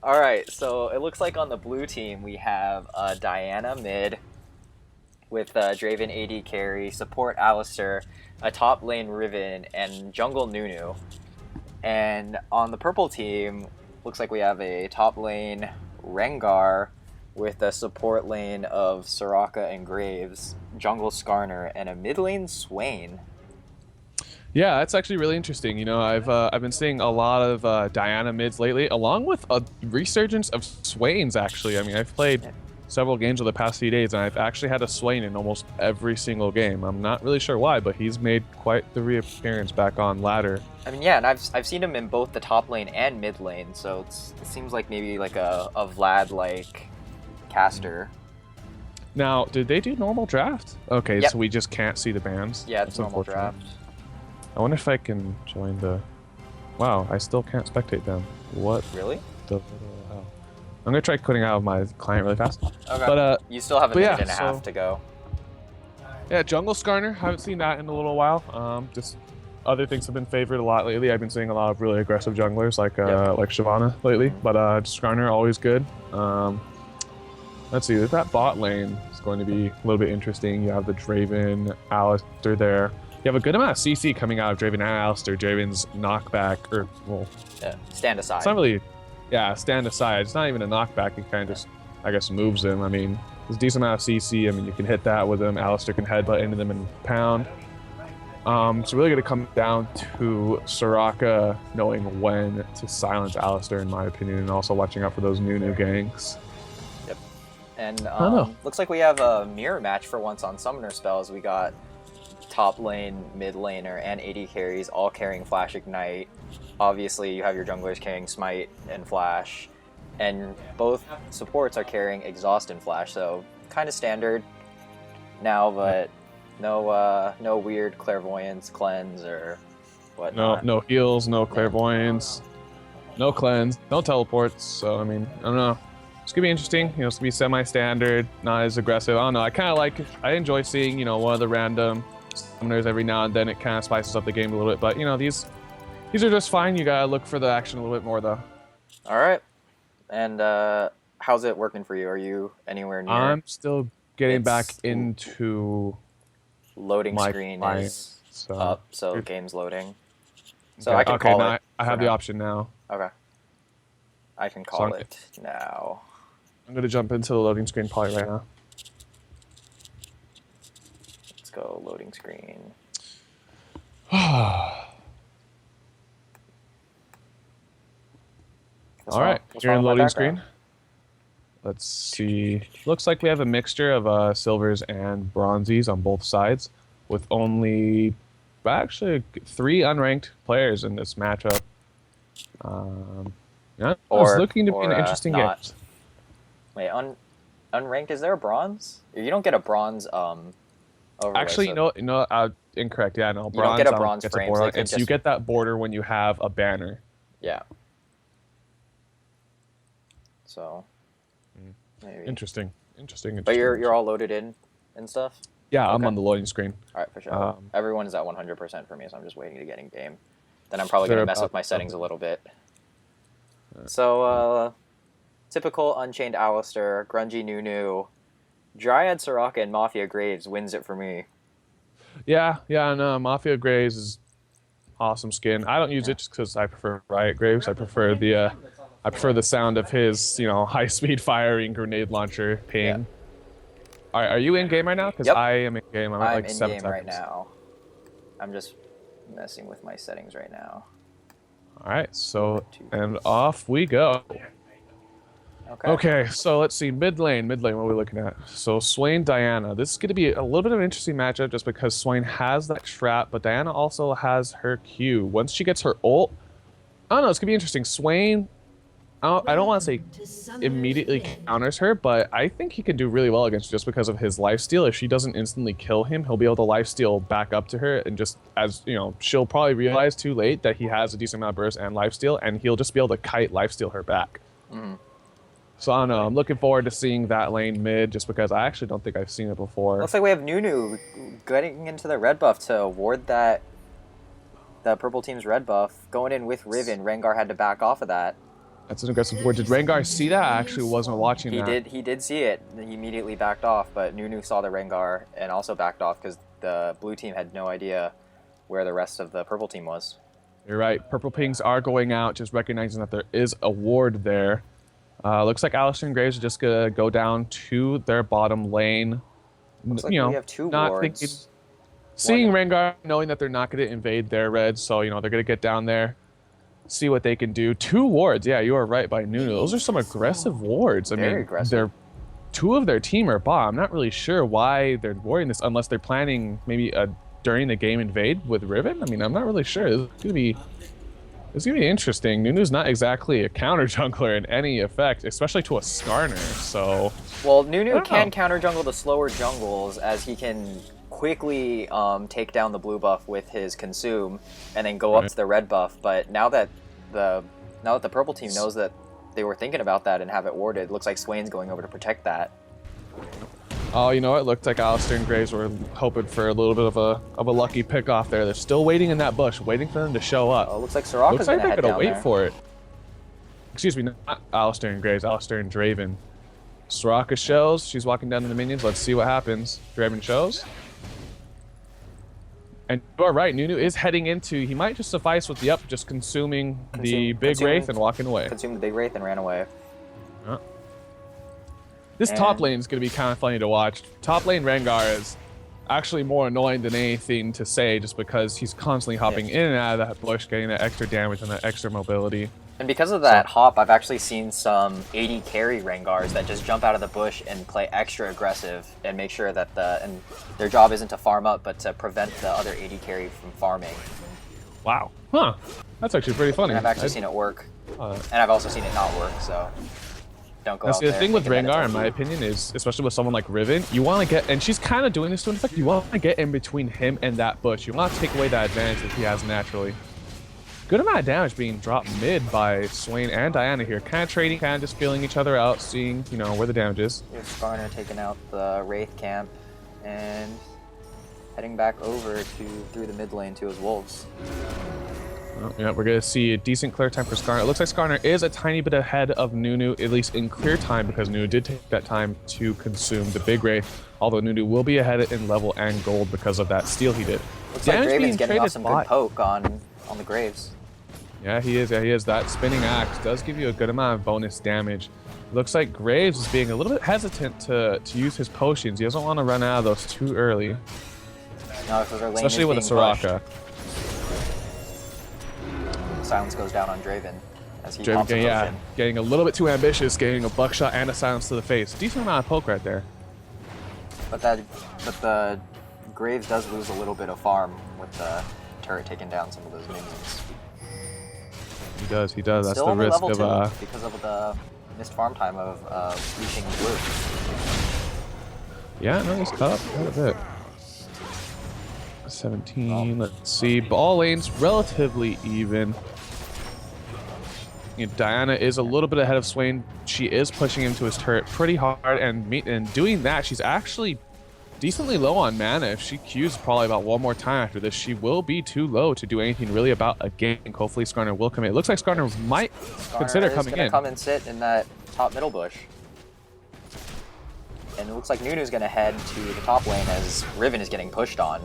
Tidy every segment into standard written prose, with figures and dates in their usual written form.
All right, so it looks like on the blue team we have Diana mid with Draven AD carry, support Alistair, a top lane Riven, and jungle Nunu. And on the purple team, looks like we have a top lane Rengar with a support lane of Soraka and Graves, jungle Skarner, and a mid lane Swain. Yeah, that's actually really interesting. I've been seeing a lot of Diana mids lately, along with a resurgence of Swains. Actually, I mean, I've played several games over the past few days, and I've actually had a Swain in almost every single game. I'm not really sure why, but he's made quite the reappearance back on ladder. I mean, yeah, and I've seen him in both the top lane and mid lane, so it seems like maybe like a Vlad-like caster. Now, did they do normal draft? Okay, Yep. so we just can't see the bans. Yeah, it's That's normal unfortunate. draft. I wonder if I can join the... Wow, I still can't spectate them. What Really? the hell? I'm gonna try quitting out of my client really fast. Okay. But you still have a but minute yeah, and a half to go. yeah, Jungle Skarner, haven't seen that in a little while. Just other things have been favored a lot lately. I've been seeing a lot of really aggressive junglers like Shyvana lately, but Skarner always good. Let's see, that bot lane is going to be a little bit interesting. You have the Draven, Alistair there. You have a good amount of CC coming out of Draven and Alistair. Draven's knockback, or well, Stand aside. it's not really, stand aside. It's not even a knockback. It kind of just, I guess, moves him. I mean, there's a decent amount of CC. I mean, you can hit that with him. Alistair can headbutt into them and pound. It's really going to come down to Soraka knowing when to silence Alistair, in my opinion, and also watching out for those new ganks. Yep. And know. looks like we have a mirror match for once on summoner spells. We got top lane, mid laner, and AD carries all carrying Flash Ignite. Obviously, you have your junglers carrying Smite and Flash, and both supports are carrying Exhaust and Flash, so kind of standard now, but no weird Clairvoyance, Cleanse, or whatnot. No heals, no clairvoyance, no cleanse, no teleports. So I mean, I don't know. It's gonna be interesting. It's gonna be semi-standard, not as aggressive. I don't know. I enjoy seeing one of the random summoners every now and then. It kind of spices up the game a little bit, but these are just fine. You gotta look for the action a little bit more though. All right. And how's it working for you? Are you anywhere near? I'm still getting back into loading my screen client, is up, so game's loading. So okay, I can call it. I have the option now. Okay. I can call it now. I'm gonna jump into the loading screen probably right now. Let's go loading screen. All right, you're in loading screen. Let's see. Looks like we have a mixture of silvers and bronzies on both sides, with only actually 3 unranked players in this matchup. Yeah, it's looking to be an interesting game. Wait, unranked? Is there a bronze? You don't get a bronze. Actually, incorrect. Yeah, no. You don't get a bronze frame. You get that border when you have a banner. Yeah. So, maybe. Interesting. But you're all loaded in and stuff? Yeah, okay. I'm on the loading screen. All right, for sure. Everyone is at 100% for me, so I'm just waiting to get in game. Then I'm probably going to mess with my settings a little bit. So, typical Unchained Alistair, Grungy Nunu, Dryad Soraka, and Mafia Graves wins it for me. Yeah, no, Mafia Graves is awesome skin. I don't use it just because I prefer Riot Graves. I prefer the sound of his, high-speed firing grenade launcher ping. Yeah. All right, are you in game right now? Because I am in game. I'm at like 7 seconds. I'm in game right now. I'm just messing with my settings right now. All right, so and off we go. Okay, so let's see. Mid lane, what are we looking at? So Swain, Diana. This is going to be a little bit of an interesting matchup just because Swain has that trap, but Diana also has her Q. Once she gets her ult, I don't know, it's going to be interesting. Swain, I don't want to say immediately counters her, but I think he can do really well against her just because of his lifesteal. If she doesn't instantly kill him, he'll be able to lifesteal back up to her, and just she'll probably realize too late that he has a decent amount of burst and lifesteal, and he'll just be able to kite lifesteal her back. So I don't know. I'm looking forward to seeing that lane mid, just because I actually don't think I've seen it before. Looks like we have Nunu getting into the red buff to ward that purple team's red buff, going in with Riven. Rengar had to back off of that. That's an aggressive ward. Did Rengar see that? I actually wasn't watching that. He did see it. He immediately backed off, but Nunu saw the Rengar and also backed off because the blue team had no idea where the rest of the purple team was. You're right. Purple pings are going out, just recognizing that there is a ward there. Looks like Alistair and Graves are just gonna go down to their bottom lane. Looks like we have two wards. Seeing Rengar, knowing that they're not gonna invade their red, so they're gonna get down there, see what they can do. 2 wards, yeah, you are right by Nunu. Those are some aggressive wards. I mean, aggressive. 2 of their team are bot. I'm not really sure why they're warding this, unless they're planning maybe a during the game invade with Riven. I mean, I'm not really sure. It's gonna be interesting. Nunu's not exactly a counter jungler in any effect, especially to a Skarner. So, well, Nunu can counter jungle the slower jungles as he can quickly take down the blue buff with his consume and then go up to the red buff. But now that the purple team knows that they were thinking about that and have it warded, looks like Swain's going over to protect that. Oh, you know what? It looked like Alistair and Graves were hoping for a little bit of a lucky pick off there. They're still waiting in that bush, waiting for them to show up. Oh, looks like Soraka's gonna head down wait there. for it. Excuse me, not Alistair and Graves, Alistair and Draven. Soraka shows. She's walking down to the minions. Let's see what happens. Draven shows. And you are right, Nunu is heading into, he might just suffice with the up, just consuming the big Wraith and walking away. Consumed the big Wraith and ran away. This top lane is going to be kind of funny to watch. Top lane Rengar is actually more annoying than anything to say, just because he's constantly hopping in and out of that bush, getting that extra damage and that extra mobility. And because of that hop, I've actually seen some AD carry Rengars that just jump out of the bush and play extra aggressive and make sure that their job isn't to farm up, but to prevent the other AD carry from farming. Wow. Huh. That's actually pretty funny. And I've actually seen it work. And I've also seen it not work, so don't go out there. The thing with Rengar, in my opinion, is, especially with someone like Riven, you want to get, and she's kind of doing this to an effect, you want to get in between him and that bush. You want to take away that advantage that he has naturally. Good amount of damage being dropped mid by Swain and Diana here. Kind of trading, kind of just feeling each other out, seeing, where the damage is. Here's Skarner taking out the Wraith camp and heading back over through the mid lane to his wolves. Oh, yeah, we're going to see a decent clear time for Skarner. It looks like Skarner is a tiny bit ahead of Nunu, at least in clear time, because Nunu did take that time to consume the big Wraith, although Nunu will be ahead in level and gold because of that steal he did. Looks like Draven's getting off some good poke on the Graves. Yeah, he is. Yeah, he is. That spinning axe does give you a good amount of bonus damage. Looks like Graves is being a little bit hesitant to use his potions. He doesn't want to run out of those too early. No, because our lane especially with a Soraka. Silence goes down on Draven as he pops a potion. Getting a little bit too ambitious, getting a buckshot and a silence to the face. Decent amount of poke right there. But the Graves does lose a little bit of farm with the turret taking down some of those minions. He does. He does. That's Still the risk level of 2 because of the missed farm time of reaching blue. Yeah, no, he's caught up quite a bit. 17. Let's see. Ball lane's relatively even. Diana is a little bit ahead of Swain. She is pushing him to his turret pretty hard, and doing that, she's actually decently low on mana. If she Qs probably about one more time after this, she will be too low to do anything really about a gank. Hopefully Skarner will come in. It looks like Skarner might consider coming in. Come and sit in that top middle bush. And it looks like Nunu's going to head to the top lane as Riven is getting pushed on.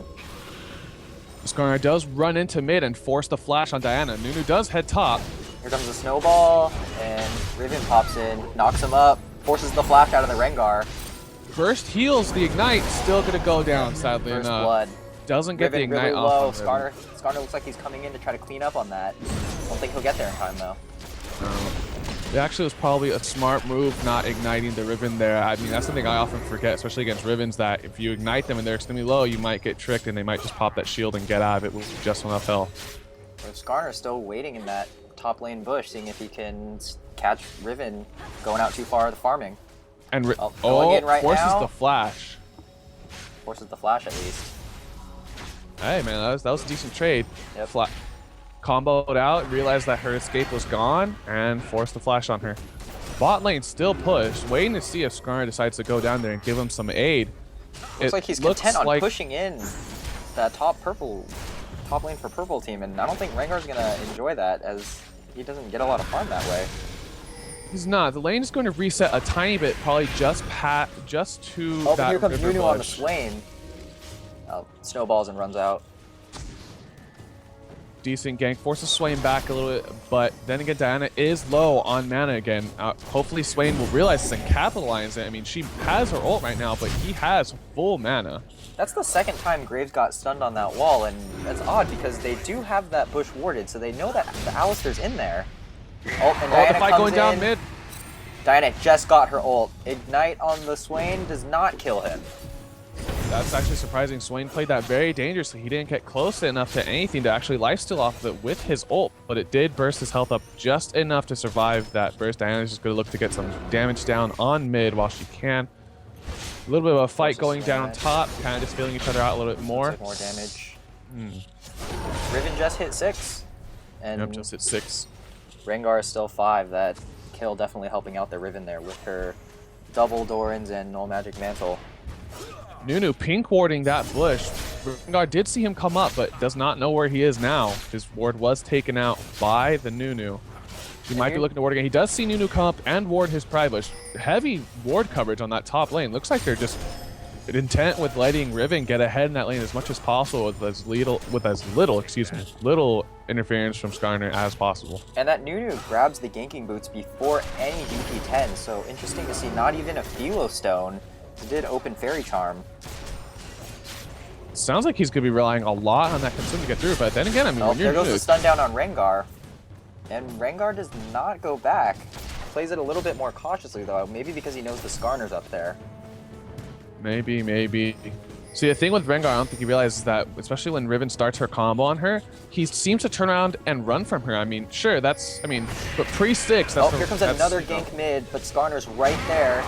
Skarner does run into mid and force the flash on Diana. Nunu does head top. Here comes the snowball, and Riven pops in, knocks him up, forces the flash out of the Rengar. First heals the ignite, still gonna go down, sadly enough. First blood. Doesn't get the ignite really off. Skarner looks like he's coming in to try to clean up on that. Don't think he'll get there in time though. It actually was probably a smart move not igniting the Riven there. I mean, that's something I often forget, especially against Rivens, that if you ignite them and they're extremely low, you might get tricked and they might just pop that shield and get out of it with just enough health. Skarner's still waiting in that top lane bush, seeing if he can catch Riven going out too far of the farming. And forces the flash. Forces the flash at least. Hey man, that was a decent trade. Yep. Comboed out, realized that her escape was gone, and forced the flash on her. Bot lane still pushed, waiting to see if Skarner decides to go down there and give him some aid. Looks like he's content on pushing in that top lane for purple team, and I don't think Rengar's gonna enjoy that, as he doesn't get a lot of farm that way. He's not. The lane is going to reset a tiny bit, probably just to Oh, that here comes river Nunu on the bush. Swain. Oh, snowballs and runs out. Decent gank, forces Swain back a little bit, but then again, Diana is low on mana again. Hopefully Swain will realize this and capitalize it. I mean, she has her ult right now, but he has full mana. That's the second time Graves got stunned on that wall, and that's odd because they do have that bush warded, so they know that the Alistar's in there. Oh, and Diana The fight comes going down in. mid. Diana just got her ult. Ignite on the Swain does not kill him. That's actually surprising. Swain played that very dangerously. He didn't get close enough to anything to actually lifesteal off of it with his ult, but it did burst his health up just enough to survive that burst. Diana's just going to look to get some damage down on mid while she can. A little bit of a fight going down top, kind of just feeling each other out a little bit more. More damage. Riven just hit 6. And Yep, just hit 6. Rengar is still 5. That kill definitely helping out the Riven there with her double Dorans and Null Magic Mantle. Nunu pink warding that bush. Rengar did see him come up, but does not know where he is now. His ward was taken out by the Nunu. He might be looking to ward again. He does see Nunu come up and ward his Pride Bush. Heavy ward coverage on that top lane. Looks like they're just intent with letting Riven get ahead in that lane as much as possible with as little interference from Skarner as possible. And that Nunu grabs the ganking boots before any DP10, so interesting to see not even a Philo Stone. He did open Fairy Charm. Sounds like he's going to be relying a lot on that consume to get through, but then again, I mean, when there you're goes the stun down on Rengar. And Rengar does not go back. Plays it a little bit more cautiously, though. Maybe because he knows the Skarner's up there. Maybe. See, the thing with Rengar, I don't think he realizes that, especially when Riven starts her combo on her, he seems to turn around and run from her. I mean, sure, but pre-6, that's... Here comes another gank mid, but Skarner's right there.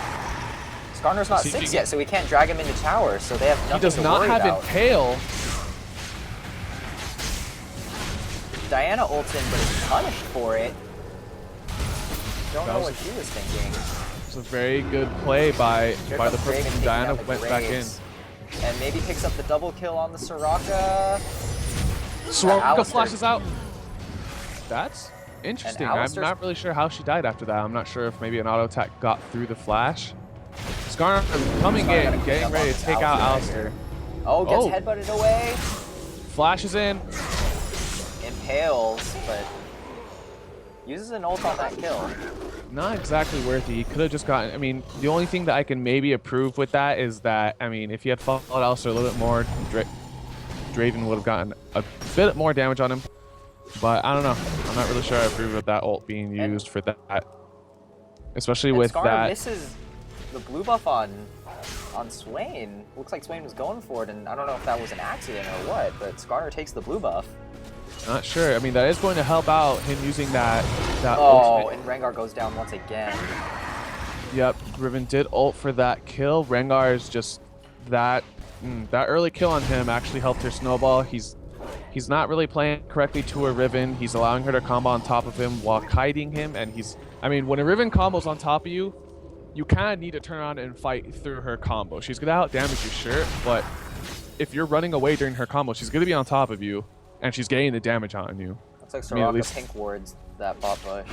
Skarner's not 6 yet, so we can't drag him into tower, so they have nothing to worry about. He does not have Impale. Diana ults in, but is punished for it. Don't know what he was thinking. It's a very good play by the person. Diana went back in. And maybe picks up the double kill on the Soraka. Soraka flashes out. That's interesting. I'm not really sure how she died after that. I'm not sure if maybe an auto attack got through the flash. Skarner coming in, getting ready to take out Alistar. Oh, gets headbutted away. Flashes in. Impales, but uses an ult on that kill. Not exactly worthy. He could have just gotten... I mean, the only thing that I can maybe approve with that is that, I mean, if he had followed Alistar a little bit more, Draven would have gotten a bit more damage on him. But I don't know. I'm not really sure I approve of that ult being used for that. Especially with Skarner that... misses the blue buff on Swain. Looks like Swain was going for it, and I don't know if that was an accident or what, but Skarner takes the blue buff. Not sure. I mean, that is going to help out him using that Oh, ultimate. and Rengar goes down once again. Yep, Riven did ult for that kill. Rengar is just that early kill on him actually helped her snowball. He's not really playing correctly to her Riven. He's allowing her to combo on top of him while kiting him, and I mean, when a Riven combos on top of you, you kind of need to turn around and fight through her combo. She's going to out-damage you, sure, but if you're running away during her combo, she's going to be on top of you, and she's getting the damage on you. Looks like Soraka pink wards that bot bush.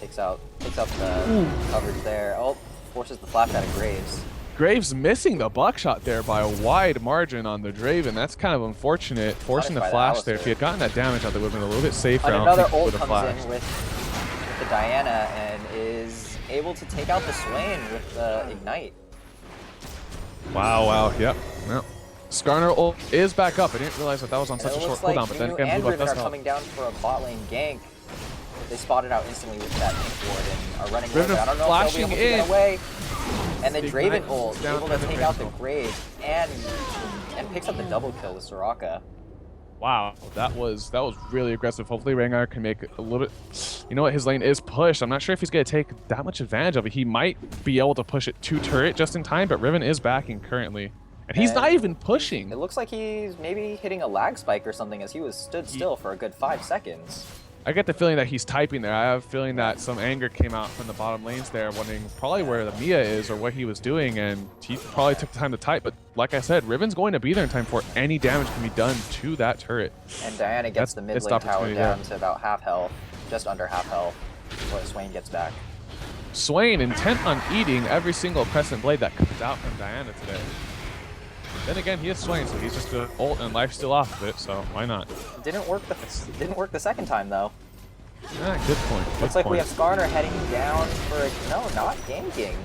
Takes out the coverage there. Oh, forces the flash out of Graves. Graves missing the buckshot there by a wide margin on the Draven. That's kind of unfortunate, forcing the flash there. If he had gotten that damage out, they would have been a little bit safer. And another ult comes in with the Diana and is able to take out the Swain with the Ignite. Wow, yep. Skarner ult is back up. I didn't realize that was on such a short cooldown, but then again, Blue Buff are coming down for a bot lane gank. They spotted out instantly with that pink ward and are running away. I don't know if they'll be able to get away. And the Draven ult able to take out the Grave and picks up the double kill with Soraka. Wow, that was really aggressive. Hopefully Rengar can make a little bit... You know what? His lane is pushed. I'm not sure if he's going to take that much advantage of it. He might be able to push it to turret just in time, but Riven is backing currently. And he's not even pushing. It looks like he's maybe hitting a lag spike or something as he was stood still for a good 5 seconds. I get the feeling that he's typing there. I have a feeling that some anger came out from the bottom lanes there, wondering probably where the Mia is or what he was doing, and he probably took the time to type. But like I said, Riven's going to be there in time for any damage can be done to that turret. And Diana gets the mid lane tower down to about half health, just under half health. before Swain gets back. Swain intent on eating every single crescent blade that comes out from Diana today. Then again, he is Swain, so he's just gonna ult and life steal off of it, so why not? Didn't work the second time though. Yeah, good point. Looks like we have Skarner heading down for a, no, not ganking.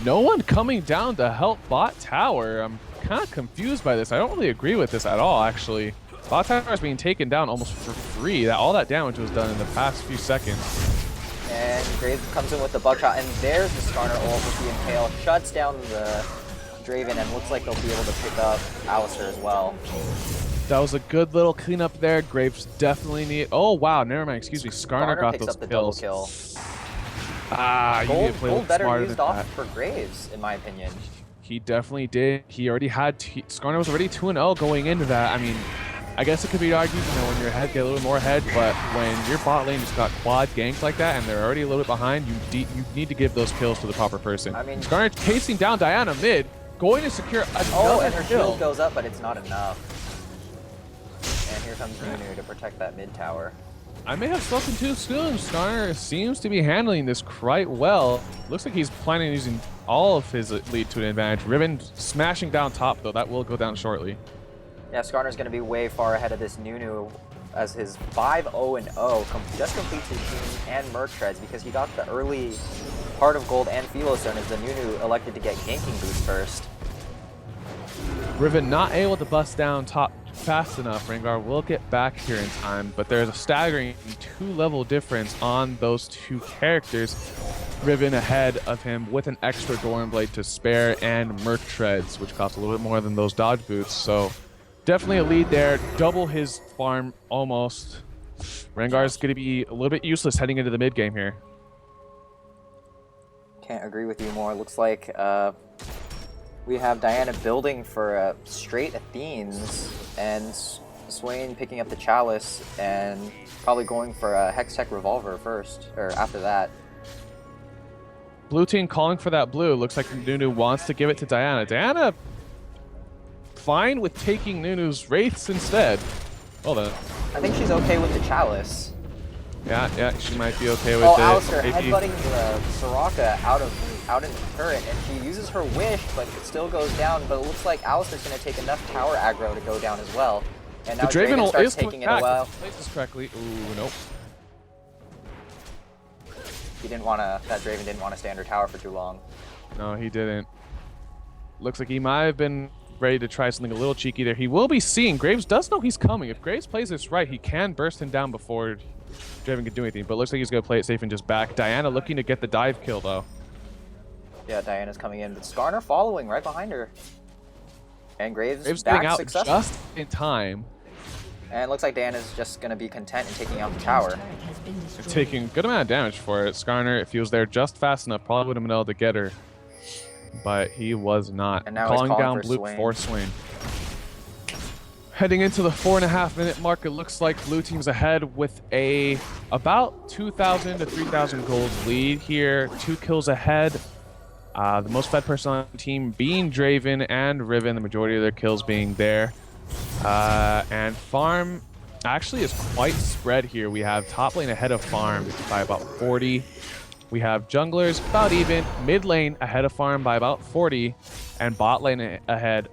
No one coming down to help bot tower. I'm kind of confused by this. I don't really agree with this at all, actually. Bot tower is being taken down almost for free. All that damage was done in the past few seconds. And Graves comes in with the buckshot, and there's the Skarner ult with the Impale, shuts down the Draven, and looks like they'll be able to pick up Alistair as well. That was a good little cleanup there. Graves definitely need. Oh wow, never mind. Excuse me. Skarner got picks those up the kills. double kill. Ah, you need to play a Gold little better smarter used than off that. for Graves, in my opinion. He definitely did. He already had. Skarner was already 2-0 going into that. I mean, I guess it could be argued, you know, when you're ahead, get a little more ahead. But when your bot lane just got quad ganked like that, and they're already a little bit behind, you need to give those kills to the proper person. I mean, Skarner chasing down Diana mid, going to secure another oh, and her kill. shield goes up, but it's not enough. And here comes Nunu to protect that mid tower. I may have spoken too soon. Skarner seems to be handling this quite well. Looks like he's planning on using all of his lead to an advantage. Riven smashing down top, though. That will go down shortly. Yeah, Skarner's going to be way far ahead of this Nunu as his 5-0-0 just completes his team and Merc Treads because he got the early Heart of Gold and Philostone as the Nunu elected to get ganking boost first. Riven not able to bust down top fast enough. Rengar will get back here in time, but there's a staggering 2-level difference on those two characters. Riven ahead of him with an extra Doran Blade to spare and Merc Treads, which cost a little bit more than those dodge boots. So definitely a lead there. Double his farm almost. Rengar's going to be a little bit useless heading into the mid game here. Can't agree with you more. Looks like we have Diana building for straight Athenes and Swain picking up the Chalice and probably going for a Hex Tech Revolver first, or after that. Blue team calling for that blue. Looks like Nunu wants to give it to Diana. Diana fine with taking Nunu's Wraiths instead. Hold on. I think she's okay with the Chalice. Yeah, she might be okay with it. Oh, Alistair headbutting the Soraka out in the turret, and she uses her wish, but it still goes down. But it looks like Alistair's going to take enough tower aggro to go down as well. And now Draven starts taking it a while. Places correctly. Ooh, nope. He didn't want to. That Draven didn't want to stay under tower for too long. No, he didn't. Looks like he might have been ready to try something a little cheeky there. He will be seeing. Graves does know he's coming. If Graves plays this right, he can burst him down before Draven can do anything. But looks like he's going to play it safe and just back. Diana looking to get the dive kill, though. Yeah, Diana's coming in, but Skarner following right behind her. And Graves getting back out successful. just in time. And it looks like Diana's just going to be content in taking out the tower. Taking a good amount of damage for it. Skarner, if he was there just fast enough, probably would have been able to get her. But he was not. And now he's calling down for blue Swain. for Swain. Heading into the 4.5-minute mark, it looks like blue team's ahead with a about 2,000 to 3,000 gold lead here. 2 kills ahead. The most fed person on the team being Draven and Riven, the majority of their kills being there. And farm actually is quite spread here. We have top lane ahead of farm by about 40. We have junglers about even, mid lane ahead of farm by about 40, and bot lane ahead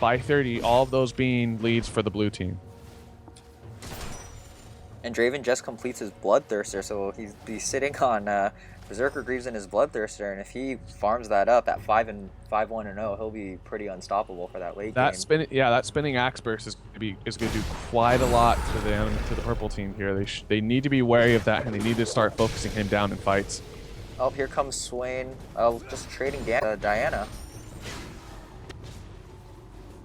by 30, all of those being leads for the blue team. And Draven just completes his Bloodthirster, so he's sitting on Berserker Greaves in his Bloodthirster, and if he farms that up at 5-1-0, he'll be pretty unstoppable for that late game. That spinning axe burst is going to do quite a lot to the purple team here. They need to be wary of that, and they need to start focusing him down in fights. Oh, here comes Swain. Just trading Diana.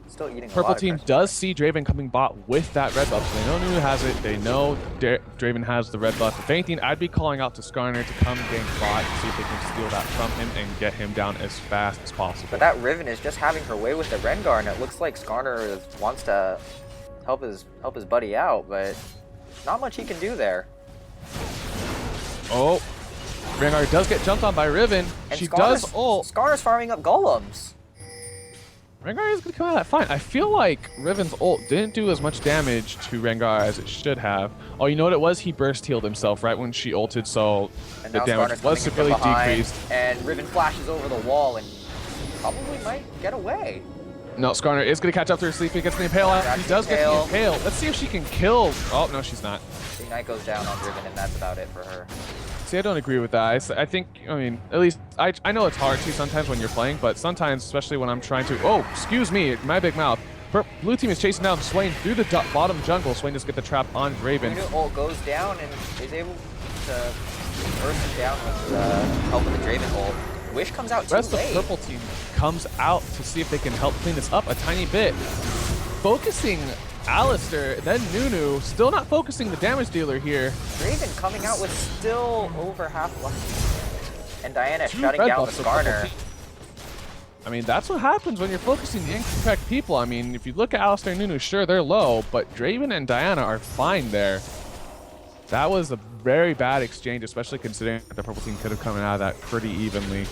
Still eating Purple team does see Draven coming bot with that red buff, so they know Nunu has it. They know Draven has the red buff. If anything, I'd be calling out to Skarner to come gank bot and see if they can steal that from him and get him down as fast as possible. But that Riven is just having her way with the Rengar, and it looks like Skarner wants to help his buddy out, but not much he can do there. Oh, Rengar does get jumped on by Riven. And she does ult. Skarner's farming up golems. Rengar is going to come out of that fine. I feel like Riven's ult didn't do as much damage to Rengar as it should have. Oh, you know what it was? He burst healed himself right when she ulted, so And the now damage Skarner's was coming in from severely behind, decreased. and Riven flashes over the wall and probably might get away. No, Skarner is going to catch up to her sleep. He gets the impale out. He does get the impale. Let's see if she can kill. Oh, no, she's not. The Ignite goes down on Riven, and that's about it for her. See, I don't agree with that. I think, I mean, at least, I know it's hard to sometimes when you're playing, but sometimes, especially when I'm trying to, oh, excuse me, my big mouth. Blue team is chasing down Swain through the bottom jungle. Swain just get the trap on Draven. Nunu ult goes down and is able to burst him down with the help of the Draven ult. Wish comes out too late. The rest of the purple team comes out to see if they can help clean this up a tiny bit. Focusing Alistar, then Nunu, still not focusing the damage dealer here. Draven coming out with still over half life. And Diana shutting down the Skarner. I mean, that's what happens when you're focusing the incorrect people. I mean, if you look at Alistar and Nunu, sure, they're low, but Draven and Diana are fine there. That was a very bad exchange, especially considering that the purple team could have come out of that pretty evenly.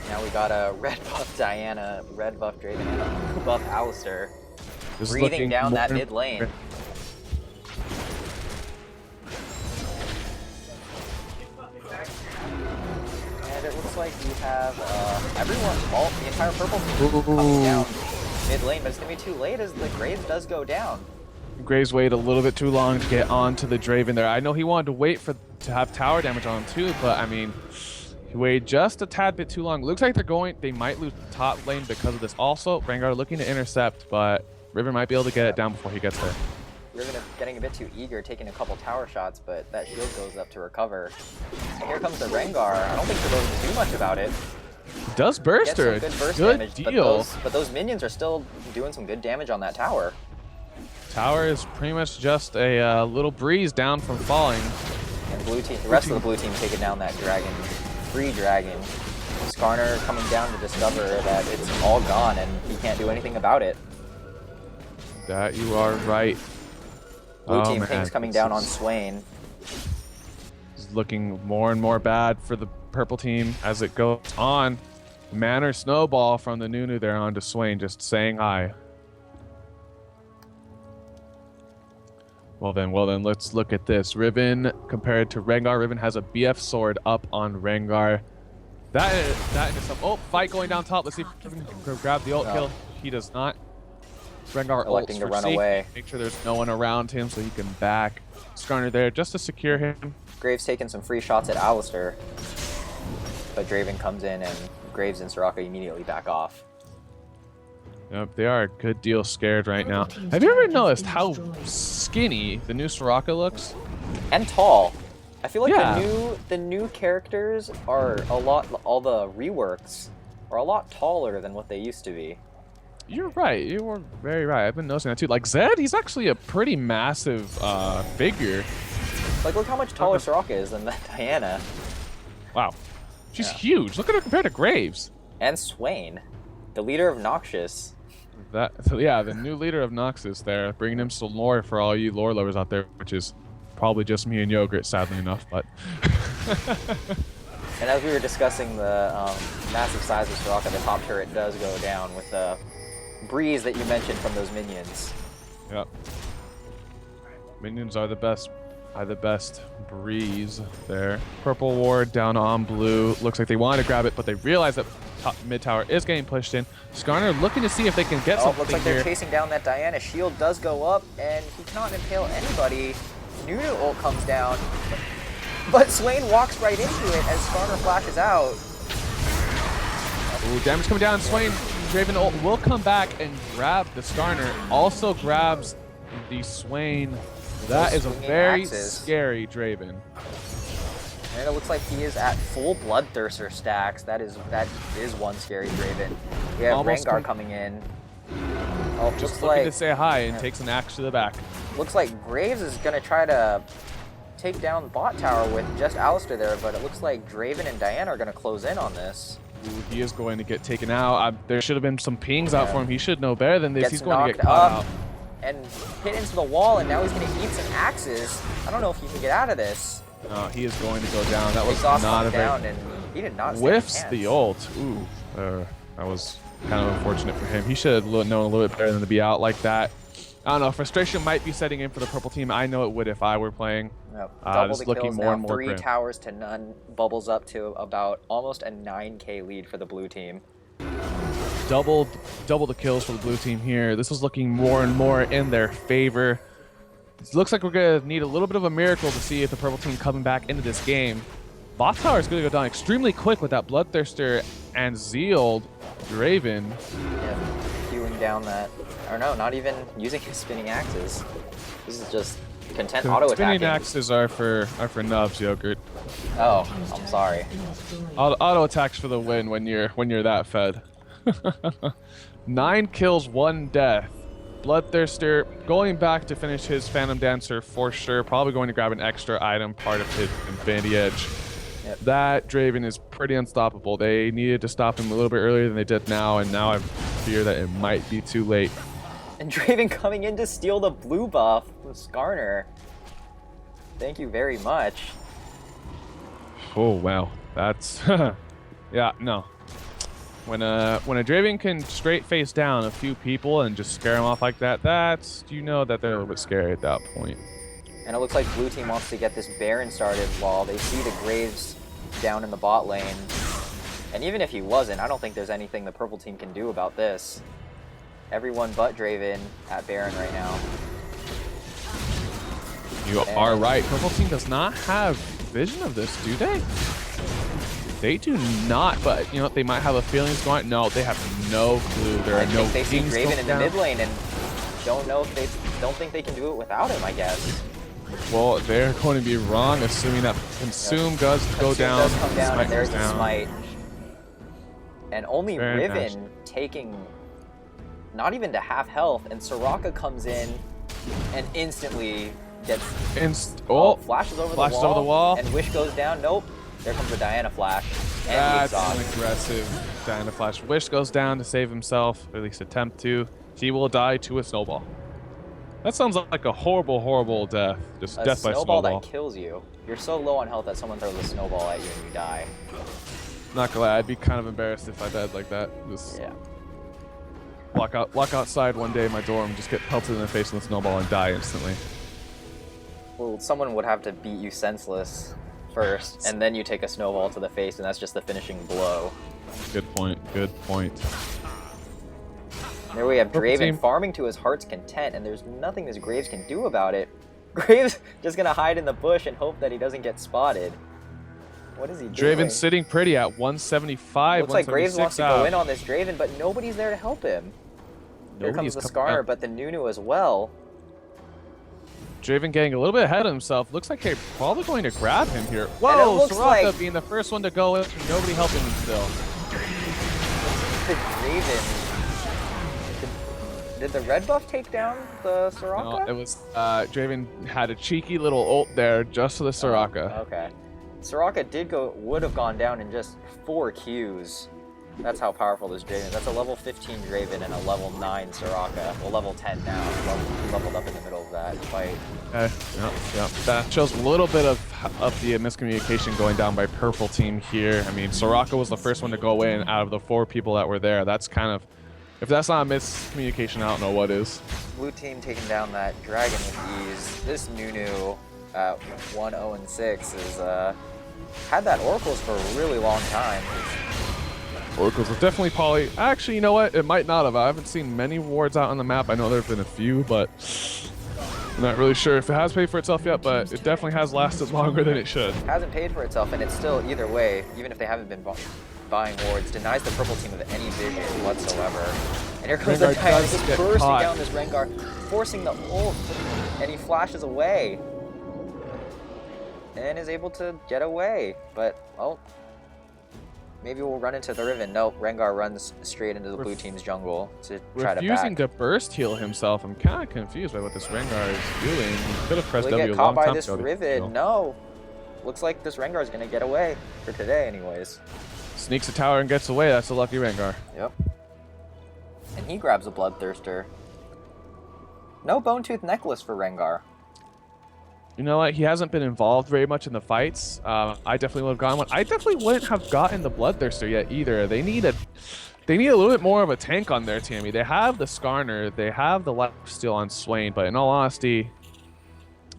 Now we got a red buff Diana, red buff Draven, and a blue buff Alistar. Breathing down that mid lane. And it looks like we have everyone, the entire purple team coming down mid lane, but it's going to be too late as the Graves does go down. Graves waited a little bit too long to get onto the Draven there. I know he wanted to wait to have tower damage on him too, but I mean, he waited just a tad bit too long. Looks like they might lose top lane because of this. Also, Rengar looking to intercept, but Riven might be able to get it down before he gets there. Riven getting a bit too eager, taking a couple tower shots, but that shield goes up to recover. And here comes the Rengar. I don't think they're going to do much about it. He does burst her. Good burst good damage, deal. But those minions are still doing some good damage on that tower. Tower is pretty much just a little breeze down from falling. And the rest of the blue team taking down that dragon, free dragon. Skarner coming down to discover that it's all gone and he can't do anything about it. That you are right. Blue team pings coming down on Swain. It's looking more and more bad for the purple team as it goes on. Manor snowball from the Nunu there onto Swain, just saying hi. Well then, let's look at this. Riven compared to Rengar. Riven has a BF sword up on Rengar. That is some fight going down top. Let's see if Riven can grab the ult kill. He does not. Rengar electing to run away. Make sure there's no one around him so he can back. Skarner there just to secure him. Graves taking some free shots at Alistar. But Draven comes in and Graves and Soraka immediately back off. Yep, they are a good deal scared right now. Have you ever noticed how skinny the new Soraka looks? And tall. I feel like the new characters are all the reworks are a lot taller than what they used to be. You're right. You were very right. I've been noticing that too. Like Zed, he's actually a pretty massive figure. Like, look how much taller Soraka is than Diana. Wow. She's huge. Look at her compared to Graves. And Swain, the leader of Noxus. The new leader of Noxus there, bringing him some lore for all you lore lovers out there, which is probably just me and Yogurt, sadly enough, but... And as we were discussing the massive size of Soraka, the top turret does go down with the breeze that you mentioned from those minions. Yep. Minions are the best. The best breeze there. Purple ward down on blue. Looks like they wanted to grab it, but they realize that mid tower is getting pushed in. Skarner looking to see if they can get something looks like here. They're chasing down that Diana. Shield does go up, and he cannot impale anybody. Nunu ult comes down, but Swain walks right into it as Skarner flashes out. Ooh, damage coming down. Swain, Draven ult will come back and grab the Skarner. Also grabs the Swain. That is a very scary Draven. And it looks like he is at full Bloodthirster stacks. That is one scary Draven. We have Rengar coming in. Oh, just looking to say hi and takes an axe to the back. Looks like Graves is going to try to take down bot tower with just Alistar there, but it looks like Draven and Diana are going to close in on this. Ooh, he is going to get taken out. There should have been some pings out for him. He should know better than this. He's going to get caught out. And hit into the wall, and now he's going to eat some axes. I don't know if he can get out of this. No, he is going to go down. That was Exhaust not a down, very... and he did not Whiffs the ult. Ooh, that was kind of unfortunate for him. He should have known a little bit better than to be out like that. I don't know. Frustration might be setting in for the purple team. I know it would if I were playing. Yep. Double This the is looking kills more now. and more 3 grim. towers to none. Bubbles up to about almost a 9K lead for the blue team. Double the kills for the blue team here. This is looking more and more in their favor. It looks like we're going to need a little bit of a miracle to see if the purple team coming back into this game. Bot tower is going to go down extremely quick with that Bloodthirster and Zealed Draven. Yeah, queuing down that. Or no, not even using his spinning axes. This is just content auto-attacking. Spinning axes are for nubs, Yogurt. Oh, I'm sorry. Auto attacks for the win when you're that fed. 9 kills, 1 death. Bloodthirster going back to finish his Phantom Dancer for sure. Probably going to grab an extra item, part of his Infinity Edge. Yep. That Draven is pretty unstoppable. They needed to stop him a little bit earlier than they did now, and now I fear that it might be too late. And Draven coming in to steal the blue buff from Skarner. Thank you very much. Oh wow, that's yeah, no. When a Draven can straight face down a few people and just scare them off like that, that's, you know that they're a little bit scary at that point. And it looks like blue team wants to get this Baron started while they see the Graves down in the bot lane. And even if he wasn't, I don't think there's anything the purple team can do about this. Everyone but Draven at Baron right now. You are right. Purple team does not have vision of this, do they? They do not, but you know, they might have a feeling it's going. No, they have no clue. There are no they see kings Draven in the down. mid lane and don't know if they don't think they can do it without him, I guess. Well, they're going to be wrong, assuming that Consume does go down. Does come down, Smite and there's goes the down. smite. And only Very Riven taking not even to half health, and Soraka comes in and instantly gets flashes over the wall, and Wish goes down. Nope. There comes the Diana flash. And That's the exhaust. an aggressive Diana flash. Wish goes down to save himself, or at least attempt to. He will die to a snowball. That sounds like a horrible, horrible death. Just death by snowball snowball. that kills you. You're so low on health that someone throws a snowball at you and you die. Not gonna lie, I'd be kind of embarrassed if I died like that. Just Yeah. walk outside one day in my dorm, just get pelted in the face with a snowball and die instantly. Well, someone would have to beat you senseless first, and then you take a snowball to the face, and that's just the finishing blow. Good point. Good point. There we have Purple Draven team. farming to his heart's content, and there's nothing this Graves can do about it. Graves just gonna hide in the bush and hope that he doesn't get spotted. What is he doing? Draven sitting pretty at 175. Looks like Graves wants to go out. in on this Draven, but nobody's there to help him. Here comes Nobody's the coming Skarner, out. but the Nunu as well. Draven getting a little bit ahead of himself. Looks like they're probably going to grab him here. And it Whoa, looks Soraka like- being the first one to go in, nobody helping him still. The Draven. Did the red buff take down the Soraka? No, it was Draven had a cheeky little ult there just for the Soraka. Okay. Soraka would have gone down in just 4 Qs. That's how powerful this Draven is. That's a level 15 Draven and a level 9 Soraka. Well, level 10 now. Leveled up in the middle of that fight. Yeah. That shows a little bit of the miscommunication going down by purple team here. I mean, Soraka was the first one to go in out of the 4 people that were there. That's kind of, if that's not a miscommunication, I don't know what is. Blue team taking down that dragon with ease. This Nunu at 1-0-6 is had that Oracles for a really long time. Oracles are definitely poly. Actually, you know what? It might not have. I haven't seen many wards out on the map. I know there have been a few, but I'm not really sure if it has paid for itself yet, but it definitely has lasted longer than it should. Hasn't paid for itself, and it's still, either way, even if they haven't been buying wards, denies the purple team of any vision whatsoever. And here comes the Rengar Diana does just get bursting caught. down this Rengar, forcing the ult, and he flashes away. And is able to get away, but, well, maybe we'll run into the Riven. Nope, Rengar runs straight into the blue team's jungle to try to Refusing back. to burst heal himself. I'm kind of confused by what this Rengar is doing. He could have pressed Will he W get a long caught by time this ago. Riven? No. Looks like this Rengar is going to get away for today anyways. Sneaks a tower and gets away. That's a lucky Rengar. Yep. And he grabs a Bloodthirster. No Bone Tooth Necklace for Rengar. You know what? He hasn't been involved very much in the fights. I definitely would have gotten one. I definitely wouldn't have gotten the Bloodthirster yet either. They need They need a little bit more of a tank on their team. I mean, they have the Skarner, they have the lifesteal on Swain, but in all honesty,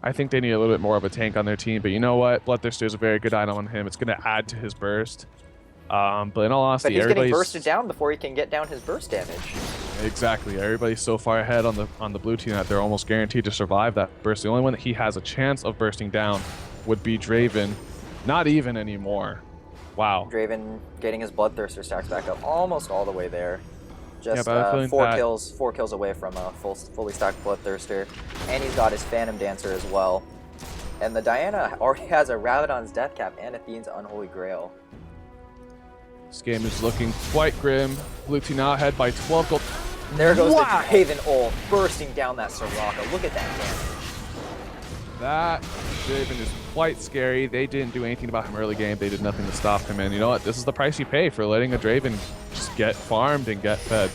I think they need a little bit more of a tank on their team. But you know what? Bloodthirster is a very good item on him. It's going to add to his burst. But in all honesty, But he's getting everybody's bursted down before he can get down his burst damage. exactly. Everybody's so far ahead on the blue team that they're almost guaranteed to survive that burst. The only one that he has a chance of bursting down would be Draven. Not even anymore. Wow. Draven getting his Bloodthirster stacks back up almost all the way there. Just but four kills away from a fully stacked Bloodthirster. And he's got his Phantom Dancer as well. And the Diana already has a Rabadon's Death Cap and Athene's Unholy Grail. This game is looking quite grim. Blue team now ahead by 12 gold. There goes the Draven ult, bursting down that Soraka. Look at that damage. That Draven is quite scary. They didn't do anything about him early game. They did nothing to stop him. And you know what? This is the price you pay for letting a Draven just get farmed and get fed.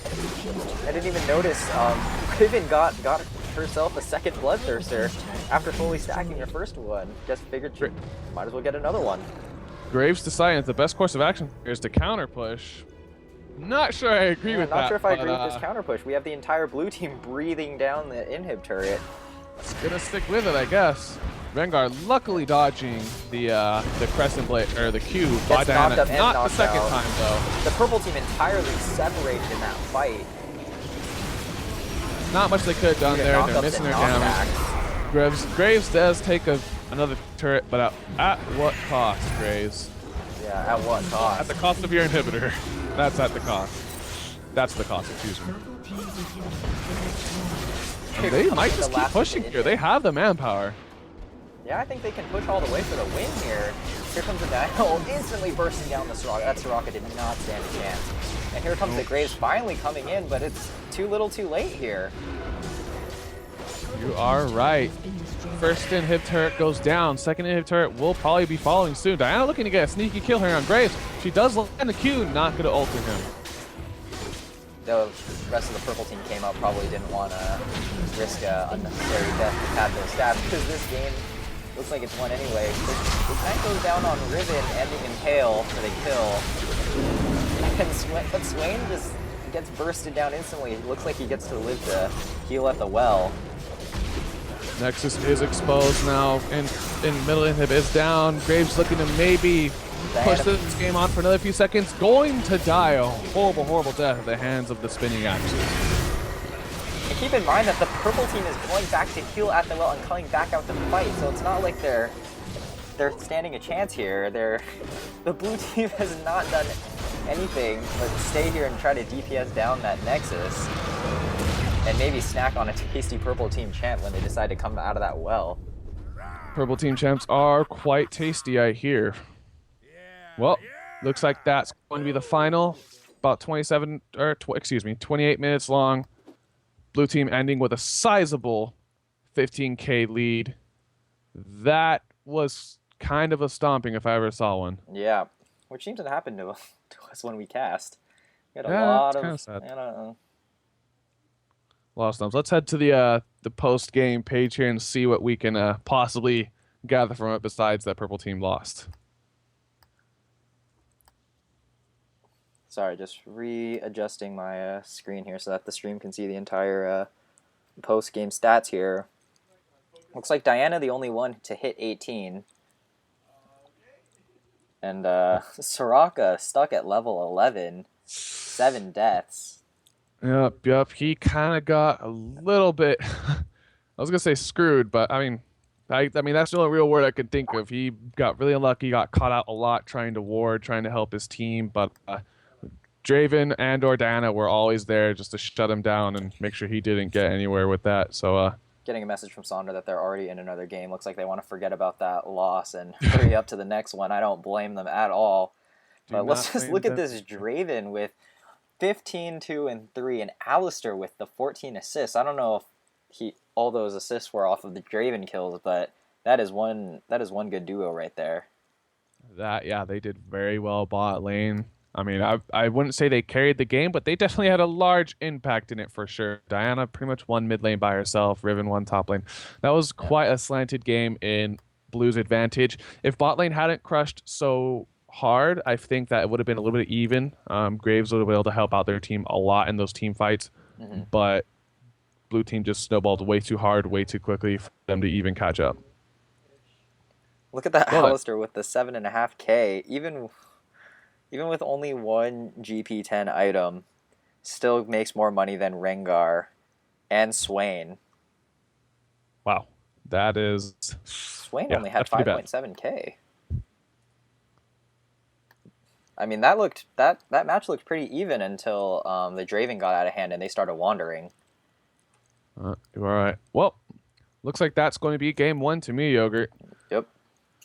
I didn't even notice. Draven got herself a second Bloodthirster after fully stacking her first one. Just figured she might as well get another one. Graves deciding that the best course of action is to counter push. Not sure I agree with that. Not sure if I agree with this counter push. We have the entire blue team breathing down the inhib turret. It's gonna stick with it, I guess. Rengar luckily dodging the Crescent Blade, or the Q by Diana. Not the second time, though. The purple team entirely separated in that fight. Not much they could have done there. They're missing their damage. Graves does take another turret, but at what cost, Graves? Yeah, at what cost? At the cost of your inhibitor. That's at the cost. That's the cost, excuse me. And they might just keep pushing here. They have the manpower. Yeah, I think they can push all the way for the win here. Here comes the Diana instantly bursting down the Soraka. That Soraka did not stand a chance. And here comes the Graves finally coming in, but it's too little too late here. You are right. First inhib turret goes down. Second inhib turret will probably be following soon. Diana looking to get a sneaky kill here on Graves. She does land the Q, not going to alter him. The rest of the purple team came up, probably didn't want to risk unnecessary death to pad those stats because this game looks like it's won anyway. The tank goes down on Riven, ending in Hail for the kill. But Swain just gets bursted down instantly. It looks like he gets to live to heal at the well. Nexus is exposed now, and middle inhib is down. Graves looking to maybe push this game on for another few seconds. Going to die a horrible, horrible death at the hands of the spinning axes. And keep in mind that the purple team is going back to heal at the well and coming back out to fight, so it's not like they're standing a chance here. The blue team has not done anything but stay here and try to DPS down that Nexus. And maybe snack on a tasty purple team champ when they decide to come out of that well. Purple team champs are quite tasty, I hear. Well, looks like that's going to be the final. About 28 minutes long. Blue team ending with a sizable 15k lead. That was kind of a stomping if I ever saw one. Yeah, which seems to happen to us when we cast. We had a lot of sad. A lot of stumps. Let's head to the post-game page here and see what we can possibly gather from it besides that purple team lost. Sorry, just readjusting my screen here so that the stream can see the entire post-game stats here. Looks like Diana the only one to hit 18. And Soraka stuck at level 11. 7 deaths. Yep. He kind of got a little bit, I was going to say screwed, but I mean, that's the only real word I could think of. He got really unlucky, got caught out a lot trying to ward, trying to help his team, but Draven and or Diana were always there just to shut him down and make sure he didn't get anywhere with that. So getting a message from Sonder that they're already in another game. Looks like they want to forget about that loss and hurry up to the next one. I don't blame them at all. But let's just look at this Draven with 15, 2, and 3, and Alistar with the 14 assists. I don't know if all those assists were off of the Draven kills, but that is one good duo right there. They did very well bot lane. I mean, I wouldn't say they carried the game, but they definitely had a large impact in it for sure. Diana pretty much won mid lane by herself. Riven won top lane. That was quite a slanted game in Blue's advantage. If bot lane hadn't crushed so hard. I think that it would have been a little bit even. Graves would have been able to help out their team a lot in those team fights, Hmm. but blue team just snowballed way too hard, way too quickly for them to even catch up. Look at that Well then, Alistair with the 7.5K. Even with only one GP10 item, still makes more money than Rengar and Swain. wow, that is, Swain yeah, only had that's pretty bad. 5.7K. I mean, that match looked pretty even until the Draven got out of hand and they started wandering. All right. Well, looks like that's going to be game one to me, Yogurt.